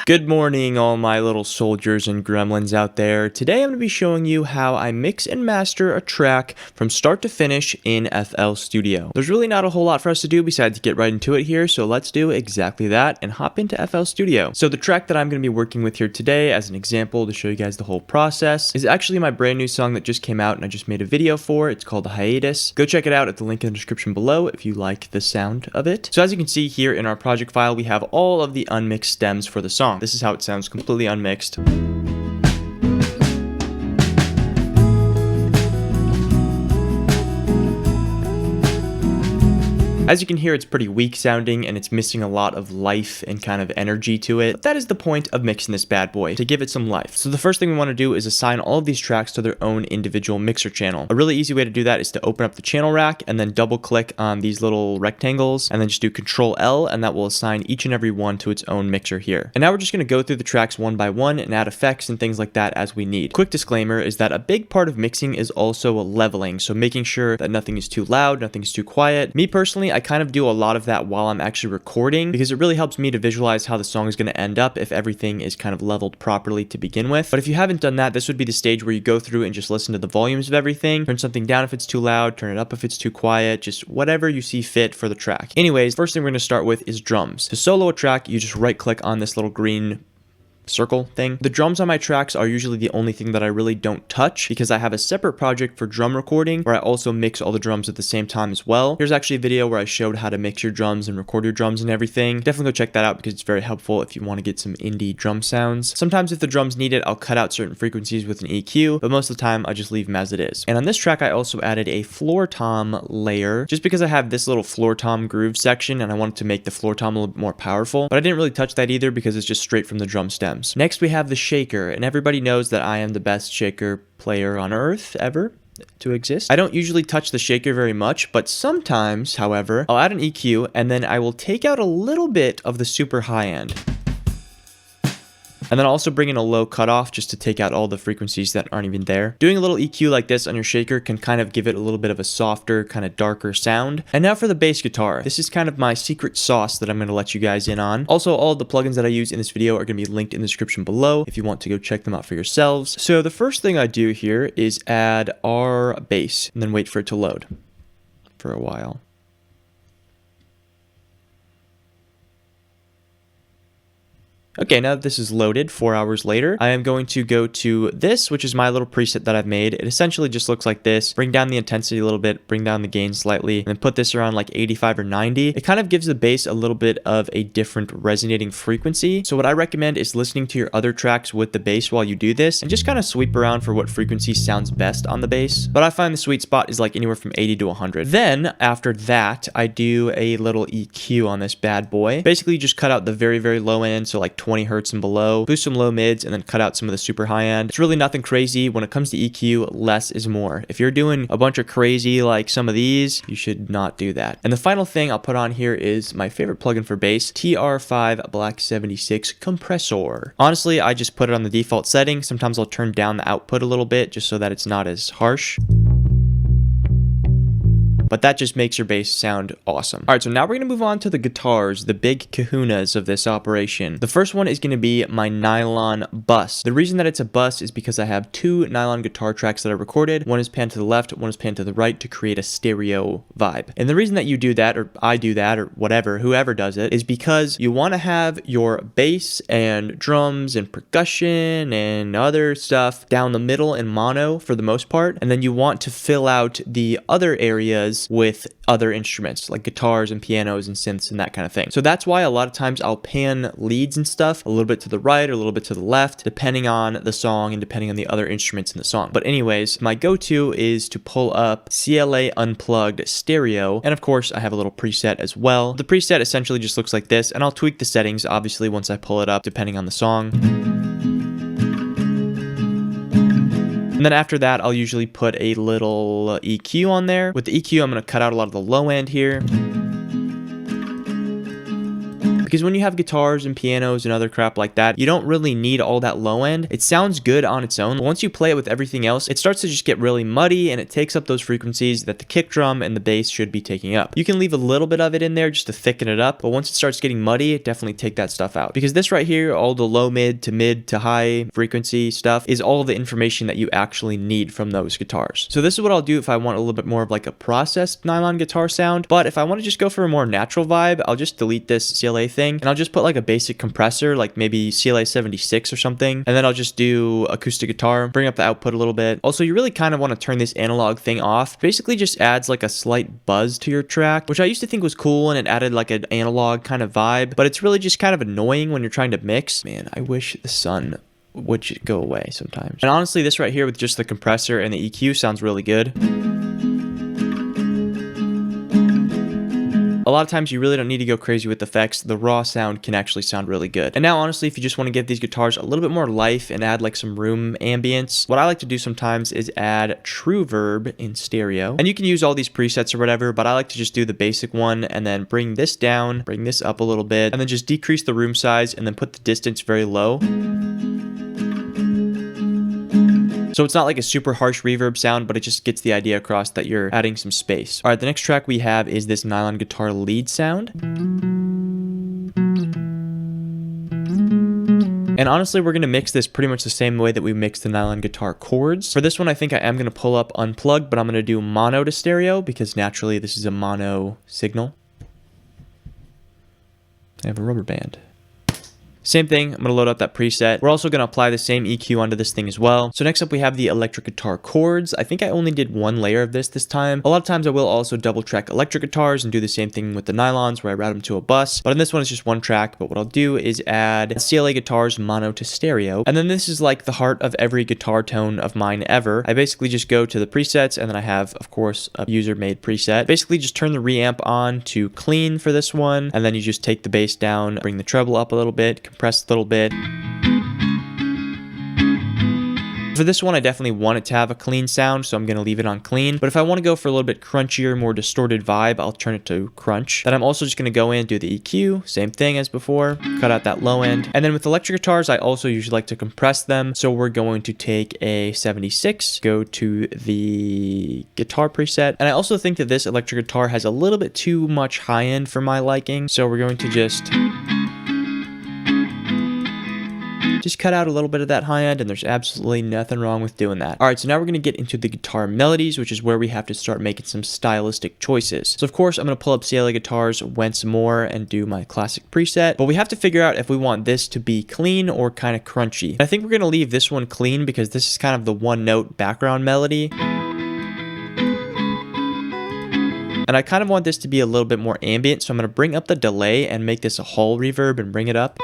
Good morning, all my little soldiers and gremlins out there. Today I'm going to be showing you how I mix and master a track from start to finish in FL Studio. There's really not a whole lot for us to do besides get right into it here, so let's do exactly that and hop into FL Studio. So the track that I'm going to be working with here today as an example to show you guys the whole process is actually my brand new song that just came out and I just made a video for. It's called Hiatus. Go check it out at the link in the description below if you like the sound of it. So as you can see here in our project file, we have all of the unmixed stems for the song. This is how it sounds, completely unmixed. As you can hear, it's pretty weak sounding and it's missing a lot of life and kind of energy to it. But that is the point of mixing this bad boy, to give it some life. So the first thing we want to do is assign all of these tracks to their own individual mixer channel. A really easy way to do that is to open up the channel rack and then double click on these little rectangles and then just do Control L, and that will assign each and every one to its own mixer here. And now we're just going to go through the tracks one by one and add effects and things like that as we need. Quick disclaimer is that a big part of mixing is also leveling, so making sure that nothing is too loud, nothing is too quiet. Me personally, I kind of do a lot of that while I'm actually recording because it really helps me to visualize how the song is going to end up if everything is kind of leveled properly to begin with. But if you haven't done that, this would be the stage where you go through and just listen to the volumes of everything, turn something down if it's too loud, turn it up if it's too quiet, just whatever you see fit for the track. Anyways, first thing we're going to start with is drums. To solo a track, you just right click on this little green circle thing. The drums on my tracks are usually the only thing that I really don't touch because I have a separate project for drum recording where I also mix all the drums at the same time as well. Here's actually a video where I showed how to mix your drums and record your drums and everything. Definitely go check that out because it's very helpful if you want to get some indie drum sounds. Sometimes if the drums need it, I'll cut out certain frequencies with an EQ, but most of the time I just leave them as it is. And on this track, I also added a floor tom layer just because I have this little floor tom groove section and I wanted to make the floor tom a little bit more powerful, but I didn't really touch that either because it's just straight from the drum stem. Next, we have the shaker, and everybody knows that I am the best shaker player on earth ever to exist. I don't usually touch the shaker very much, but sometimes, however, I'll add an EQ and then I will take out a little bit of the super high end. And then I'll also bring in a low cutoff just to take out all the frequencies that aren't even there. Doing a little EQ like this on your shaker can kind of give it a little bit of a softer, kind of darker sound. And now for the bass guitar. This is kind of my secret sauce that I'm going to let you guys in on. Also, all of the plugins that I use in this video are going to be linked in the description below if you want to go check them out for yourselves. So the first thing I do here is add our bass and then wait for it to load for a while. Okay, now that this is loaded 4 hours later, I am going to go to this, which is my little preset that I've made. It essentially just looks like this. Bring down the intensity a little bit, bring down the gain slightly, and then put this around like 85 or 90. It kind of gives the bass a little bit of a different resonating frequency. So what I recommend is listening to your other tracks with the bass while you do this, and just kind of sweep around for what frequency sounds best on the bass. But I find the sweet spot is like anywhere from 80 to 100. Then, after that, I do a little EQ on this bad boy. Basically, just cut out the very, very low end, so like 20 hertz and below, boost some low mids, and then cut out some of the super high end. It's really nothing crazy. When it comes to EQ, less is more. If you're doing a bunch of crazy like some of these, you should not do that. And the final thing I'll put on here is my favorite plugin for bass, TR5 Black 76 compressor. Honestly, I just put it on the default setting. Sometimes I'll turn down the output a little bit just so that it's not as harsh. But that just makes your bass sound awesome. All right, so now we're going to move on to the guitars, the big kahunas of this operation. The first one is going to be my nylon bus. The reason that it's a bus is because I have two nylon guitar tracks that I recorded. One is panned to the left, one is panned to the right to create a stereo vibe. And the reason that you do that, or I do that, or whatever, whoever does it, is because you want to have your bass and drums and percussion and other stuff down the middle in mono for the most part. And then you want to fill out the other areas with other instruments like guitars and pianos and synths and that kind of thing. So that's why a lot of times I'll pan leads and stuff a little bit to the right or a little bit to the left, depending on the song and depending on the other instruments in the song. But anyways, my go-to is to pull up CLA Unplugged Stereo. And of course, I have a little preset as well. The preset essentially just looks like this, and I'll tweak the settings, obviously, once I pull it up, depending on the song. And then after that, I'll usually put a little EQ on there. With the EQ, I'm going to cut out a lot of the low end here. because when you have guitars and pianos and other crap like that, you don't really need all that low end. It sounds good on its own, but once you play it with everything else, it starts to just get really muddy, and it takes up those frequencies that the kick drum and the bass should be taking up. You can leave a little bit of it in there just to thicken it up, but once it starts getting muddy, definitely take that stuff out, because this right here, all the low mid to high frequency stuff, is all the information that you actually need from those guitars. So this is what I'll do if I want a little bit more of like a processed nylon guitar sound. But if I want to just go for a more natural vibe, I'll just delete this CLA thing, and I'll just put like a basic compressor, like maybe CLA 76 or something, and then I'll just do acoustic guitar, bring up the output a little bit. Also, you really kind of want to turn this analog thing off. Basically just adds like a slight buzz to your track, which I used to think was cool, and it added like an analog kind of vibe, but it's really just kind of annoying when you're trying to mix. Man, I wish the sun would just go away sometimes. And honestly, this right here with just the compressor and the EQ sounds really good. A lot of times you really don't need to go crazy with effects. The raw sound can actually sound really good. And now honestly, if you just want to give these guitars a little bit more life and add like some room ambience, what I like to do sometimes is add true verb in stereo. And you can use all these presets or whatever, but I like to just do the basic one and then bring this down, bring this up a little bit, and then just decrease the room size and then put the distance very low. So it's not like a super harsh reverb sound, but it just gets the idea across that you're adding some space. All right, the next track we have is this nylon guitar lead sound. And honestly, we're going to mix this pretty much the same way that we mix the nylon guitar chords. For this one, I think I am going to pull up unplugged, but I'm going to do mono to stereo because naturally this is a mono signal. I have a rubber band. Same thing, I'm going to load up that preset. We're also going to apply the same EQ onto this thing as well. So next up we have the electric guitar chords. I think I only did one layer of this time. A lot of times I will also double track electric guitars and do the same thing with the nylons where I route them to a bus. But in this one it's just one track. But what I'll do is add CLA guitars mono to stereo. And then this is like the heart of every guitar tone of mine ever. I basically just go to the presets and then I have, of course, a user-made preset. Basically just turn the reamp on to clean for this one. And then you just take the bass down, bring the treble up a little bit, compress a little bit. For this one, I definitely want it to have a clean sound, so I'm going to leave it on clean. But if I want to go for a little bit crunchier, more distorted vibe, I'll turn it to crunch. Then I'm also just going to go in and do the EQ, same thing as before, cut out that low end. And then with electric guitars, I also usually like to compress them. So we're going to take a 76, go to the guitar preset. And I also think that this electric guitar has a little bit too much high end for my liking. So we're going to just cut out a little bit of that high end, and there's absolutely nothing wrong with doing that. All right, so now we're going to get into the guitar melodies, which is where we have to start making some stylistic choices. So of course, I'm going to pull up CLA guitars once more and do my classic preset, but we have to figure out if we want this to be clean or kind of crunchy. I think we're going to leave this one clean because this is kind of the one note background melody. And I kind of want this to be a little bit more ambient, so I'm going to bring up the delay and make this a hall reverb and bring it up.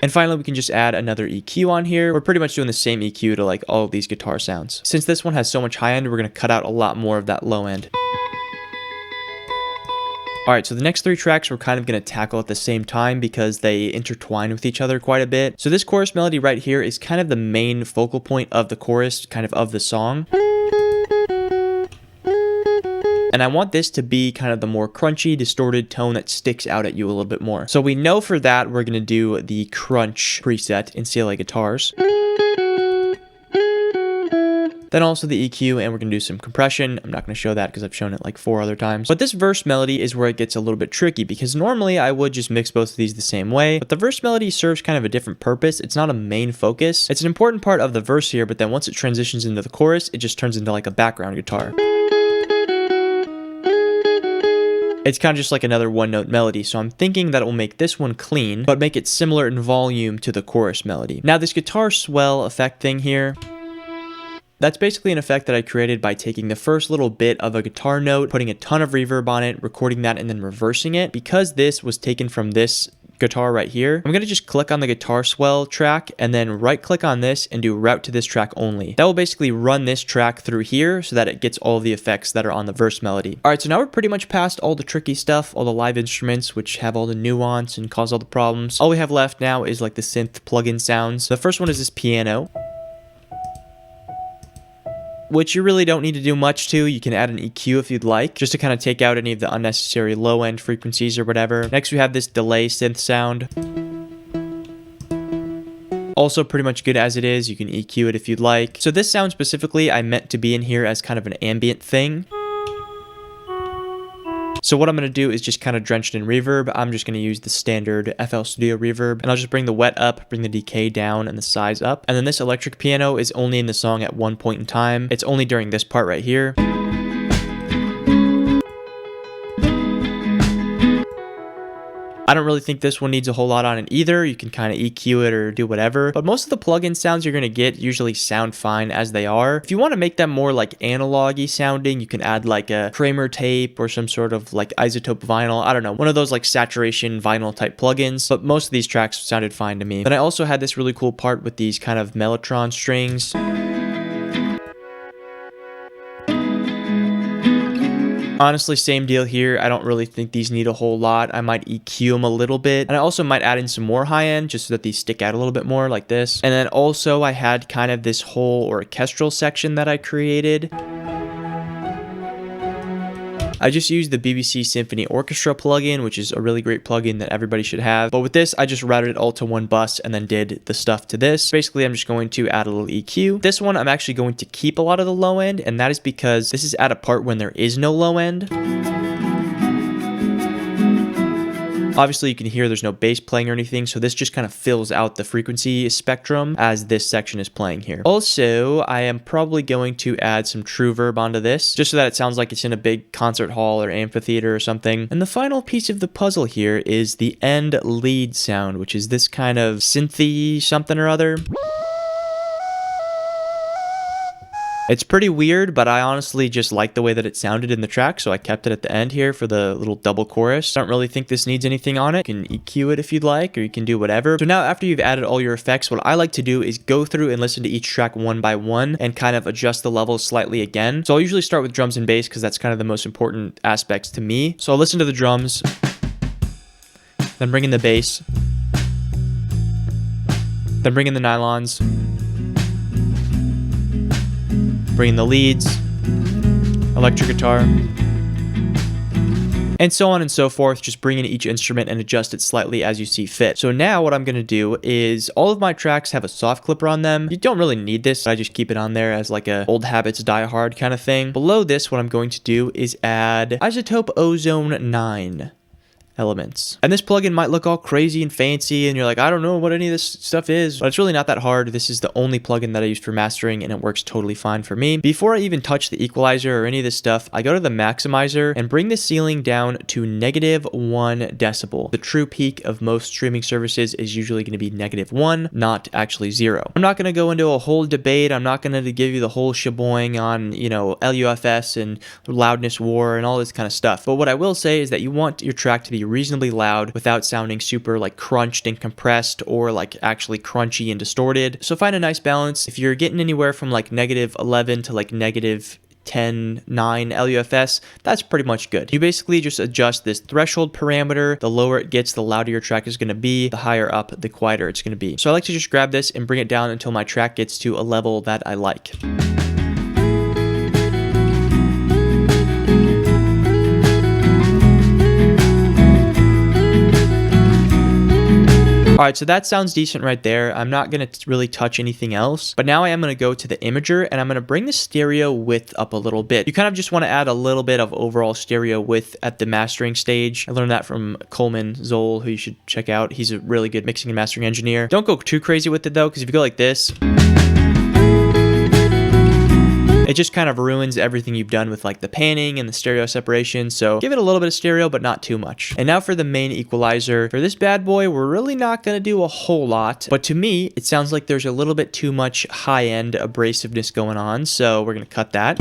And finally, we can just add another EQ on here. We're pretty much doing the same EQ to like all of these guitar sounds. Since this one has so much high end, we're going to cut out a lot more of that low end. All right, so the next three tracks we're kind of going to tackle at the same time because they intertwine with each other quite a bit. So this chorus melody right here is kind of the main focal point of the chorus, kind of the song. And I want this to be kind of the more crunchy, distorted tone that sticks out at you a little bit more. So we know for that, we're going to do the crunch preset in CLA guitars. Then also the EQ, and we're going to do some compression. I'm not going to show that because I've shown it like 4 other times. But this verse melody is where it gets a little bit tricky because normally I would just mix both of these the same way. But the verse melody serves kind of a different purpose. It's not a main focus. It's an important part of the verse here, but then once it transitions into the chorus, it just turns into like a background guitar. It's kind of just like another one-note melody, so I'm thinking that it will make this one clean, but make it similar in volume to the chorus melody. Now, this guitar swell effect thing here, that's basically an effect that I created by taking the first little bit of a guitar note, putting a ton of reverb on it, recording that, and then reversing it. Because this was taken from this guitar right here, I'm going to just click on the guitar swell track and then right click on this and do route to this track only. That will basically run this track through here so that it gets all the effects that are on the verse melody. All right, so now we're pretty much past all the tricky stuff, all the live instruments, which have all the nuance and cause all the problems. All we have left now is like the synth plugin sounds. The first one is this piano. which you really don't need to do much to. You can add an EQ if you'd like, just to kind of take out any of the unnecessary low end frequencies or whatever. Next, we have this delay synth sound. Also pretty much good as it is. You can EQ it if you'd like. So this sound specifically, I meant to be in here as kind of an ambient thing. So what I'm going to do is just kind of drench it in reverb. I'm just going to use the standard FL Studio reverb, and I'll just bring the wet up, bring the decay down, and the size up. And then this electric piano is only in the song at one point in time. It's only during this part right here. I don't really think this one needs a whole lot on it either. You can kind of EQ it or do whatever, but most of the plugin sounds you're going to get usually sound fine as they are. If you want to make them more like analog-y sounding, you can add like a Kramer tape or some sort of like isotope vinyl. I don't know, one of those like saturation vinyl type plugins, but most of these tracks sounded fine to me. Then I also had this really cool part with these kind of mellotron strings. Honestly, same deal here. I don't really think these need a whole lot. I might EQ them a little bit. And I also might add in some more high end just so that these stick out a little bit more like this. And then also I had kind of this whole orchestral section that I created. I just used the BBC Symphony Orchestra plugin, which is a really great plugin that everybody should have. But with this, I just routed it all to one bus and then did the stuff to this. Basically, I'm just going to add a little EQ. This one, I'm actually going to keep a lot of the low end, and that is because this is at a part when there is no low end. Obviously, you can hear there's no bass playing or anything, so this just kind of fills out the frequency spectrum as this section is playing here. Also, I am probably going to add some true verb onto this, just so that it sounds like it's in a big concert hall or amphitheater or something. And the final piece of the puzzle here is the end lead sound, which is this kind of synthy something or other. It's pretty weird, but I honestly just like the way that it sounded in the track, so I kept it at the end here for the little double chorus. I don't really think this needs anything on it. You can EQ it if you'd like, or you can do whatever. So now after you've added all your effects, what I like to do is go through and listen to each track one by one and kind of adjust the levels slightly again. So I'll usually start with drums and bass because that's kind of the most important aspects to me. So I'll listen to the drums, then bring in the bass, then bring in the nylons, bring in the leads, electric guitar, and so on and so forth. Just bring in each instrument and adjust it slightly as you see fit. So now what I'm going to do is all of my tracks have a soft clipper on them. You don't really need this. I just keep it on there as like a old habits die hard kind of thing. Below this, what I'm going to do is add isotope ozone 9 elements. And this plugin might look all crazy and fancy and you're like, I don't know what any of this stuff is, but it's really not that hard. This is the only plugin that I use for mastering and it works totally fine for me. Before I even touch the equalizer or any of this stuff, I go to the maximizer and bring the ceiling down to -1 decibel. The true peak of most streaming services is usually going to be -1, not actually 0. I'm not going to go into a whole debate. I'm not going to give you the whole sheboing on, you know, LUFS and loudness war and all this kind of stuff. But what I will say is that you want your track to be reasonably loud without sounding super like crunched and compressed or like actually crunchy and distorted. So find a nice balance. If you're getting anywhere from like -11 to like -10, 9 LUFS, that's pretty much good. You basically just adjust this threshold parameter. The lower it gets, the louder your track is going to be. The higher up, the quieter it's going to be. So I like to just grab this and bring it down until my track gets to a level that I like. Alright, so that sounds decent right there. I'm not going to really touch anything else, but now I am going to go to the imager and I'm going to bring the stereo width up a little bit. You kind of just want to add a little bit of overall stereo width at the mastering stage. I learned that from Coleman Zoll, who you should check out. He's a really good mixing and mastering engineer. Don't go too crazy with it though, because if you go like this, it just kind of ruins everything you've done with like the panning and the stereo separation. So give it a little bit of stereo, but not too much. And now for the main equalizer. For this bad boy, we're really not going to do a whole lot, but to me, it sounds like there's a little bit too much high-end abrasiveness going on. So we're going to cut that.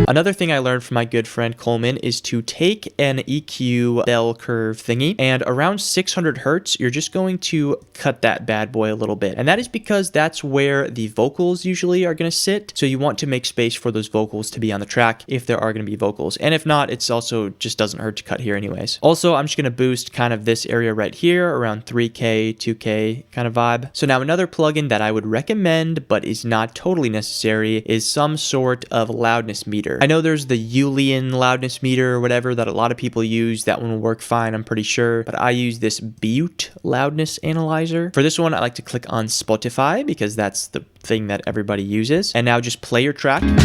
Another thing I learned from my good friend Coleman is to take an EQ bell curve thingy, and around 600 hertz, you're just going to cut that bad boy a little bit. And that is because that's where the vocals usually are going to sit. So you want to make space for those vocals to be on the track if there are going to be vocals. And if not, it's also just doesn't hurt to cut here anyways. Also, I'm just going to boost kind of this area right here around 3K, 2K kind of vibe. So now another plugin that I would recommend, but is not totally necessary, is some sort of loudness meter. I know there's the Julian loudness meter or whatever that a lot of people use. That one will work fine, I'm pretty sure. But I use this Butte loudness analyzer. For this one, I like to click on Spotify because that's the thing that everybody uses. And now just play your track. And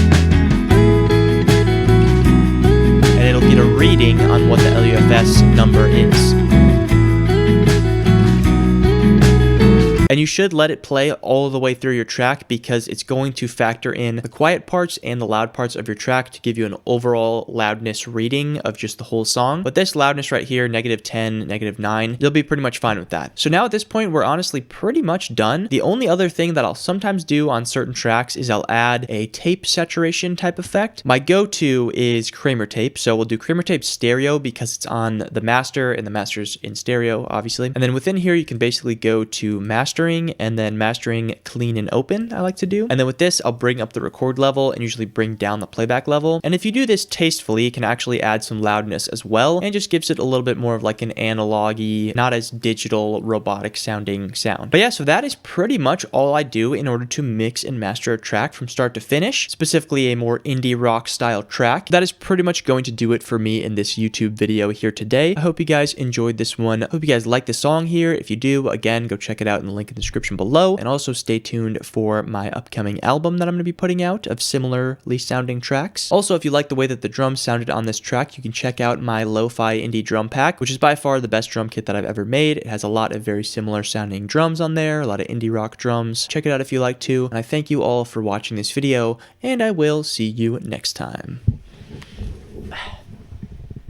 it'll get a reading on what the LUFS number is. And you should let it play all the way through your track because it's going to factor in the quiet parts and the loud parts of your track to give you an overall loudness reading of just the whole song. But this loudness right here, -10, -9, you'll be pretty much fine with that. So now at this point, we're honestly pretty much done. The only other thing that I'll sometimes do on certain tracks is I'll add a tape saturation type effect. My go-to is Kramer tape. So we'll do Kramer tape stereo because it's on the master and the master's in stereo, obviously. And then within here, you can basically go to master and then mastering clean and open I like to do. And then with this, I'll bring up the record level and usually bring down the playback level. And if you do this tastefully, it can actually add some loudness as well and just gives it a little bit more of like an analog-y, not as digital, robotic sounding sound. But yeah, so that is pretty much all I do in order to mix and master a track from start to finish, specifically a more indie rock style track. That is pretty much going to do it for me in this YouTube video here today. I hope you guys enjoyed this one. I hope you guys like the song here. If you do, again, go check it out in the link in the description below, and also stay tuned for my upcoming album that I'm going to be putting out of similarly sounding tracks. Also, if you like the way that the drums sounded on this track, you can check out my lo-fi indie drum pack, which is by far the best drum kit that I've ever made. It has a lot of very similar sounding drums on there, a lot of indie rock drums. Check it out if you like to, and I thank you all for watching this video, and I will see you next time.